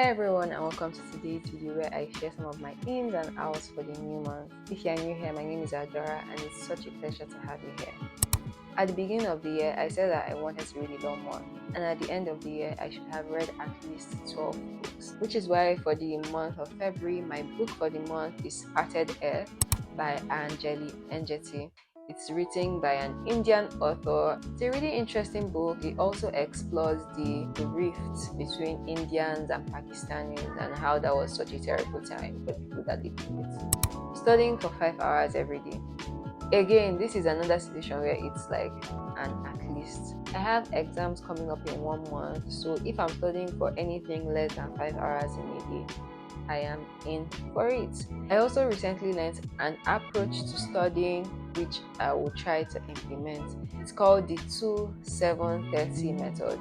Hi everyone, and welcome to today's video where I share some of my ins and outs for the new month. If you are new here, my name is Adora and it's such a pleasure to have you here. At the beginning of the year, I said that I wanted to read a lot more, and at the end of the year, I should have read at least 12 books, which is why for the month of February, my book for the month is Parted Air by Anjali Enjeti. It's written by an Indian author. It's a really interesting book. It also explores the rift between Indians and Pakistanis and how that was such a terrible time for people that lived in it. Studying for 5 hours every day. Again, this is another situation where it's like an at least. I have exams coming up in 1 month, so if I'm studying for anything less than 5 hours in a day, I am in for it. I also recently learned an approach to studying which I will try to implement. It's called the 2-7-30 method.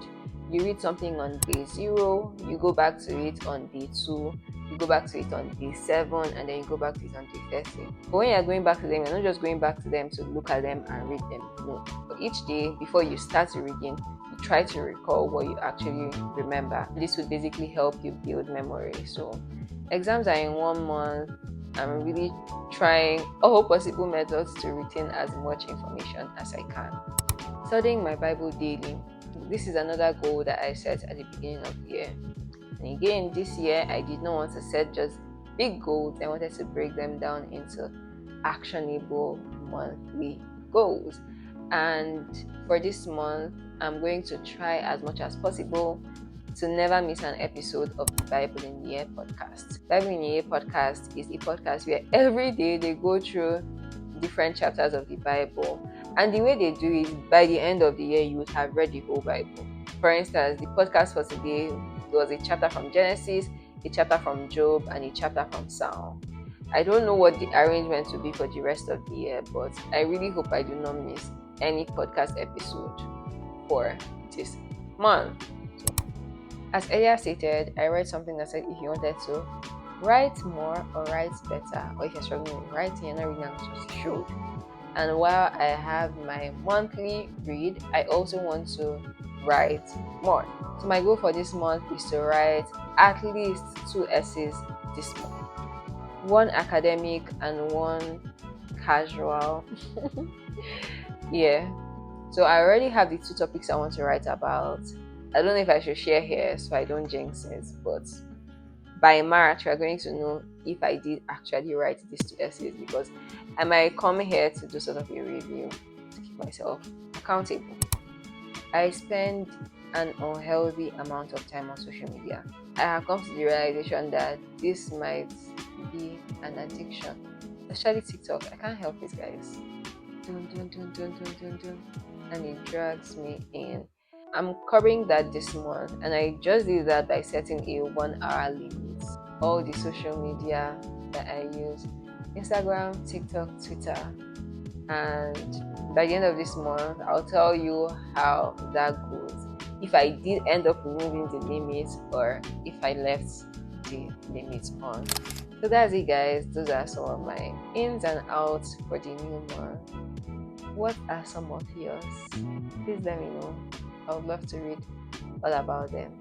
You read something on day 0, you go back to it on day 2, you go back to it on day 7, and then you go back to it on day 30. But when you're going back to them, you're not just going back to them to look at them and read them. No. For each day, before you start reading, you try to recall what you actually remember. This would basically help you build memory. So exams are in 1 month. I'm really trying all possible methods to retain as much information as I can. Studying my Bible daily. This is another goal that I set at the beginning of the year. And again, this year I did not want to set just big goals. I wanted to break them down into actionable monthly goals. And for this month, I'm going to try as much as possible to never miss an episode of the Bible in a Year podcast. Bible in a Year podcast is a podcast where every day they go through different chapters of the Bible. And the way they do it, by the end of the year, you would have read the whole Bible. For instance, the podcast for today was a chapter from Genesis, a chapter from Job, and a chapter from Psalm. I don't know what the arrangement will be for the rest of the year, but I really hope I do not miss any podcast episode for this month. As earlier stated, I read something that said if you wanted to write more or write better, or if you're struggling with writing, you're not reading as much as you should. And while I have my monthly read, I also want to write more. So my goal for this month is to write at least 2 essays this month. 1 academic and 1 casual. Yeah. So I already have the 2 topics I want to write about. I don't know if I should share here so I don't jinx it, but by March we're going to know if I did actually write these 2 essays, because I might come here to do sort of a review to keep myself accountable. I spend an unhealthy amount of time on social media. I have come to the realization that this might be an addiction, especially TikTok. I can't help it, guys. And it drags me in. I'm covering that this month, and I just did that by setting a 1 hour limit. All the social media that I use, Instagram, TikTok, Twitter, and by the end of this month, I'll tell you how that goes. If I did end up removing the limit or if I left the limit on. So that's it, guys. Those are some of my ins and outs for the new month. What are some of yours? Please let me know. I would love to read all about them.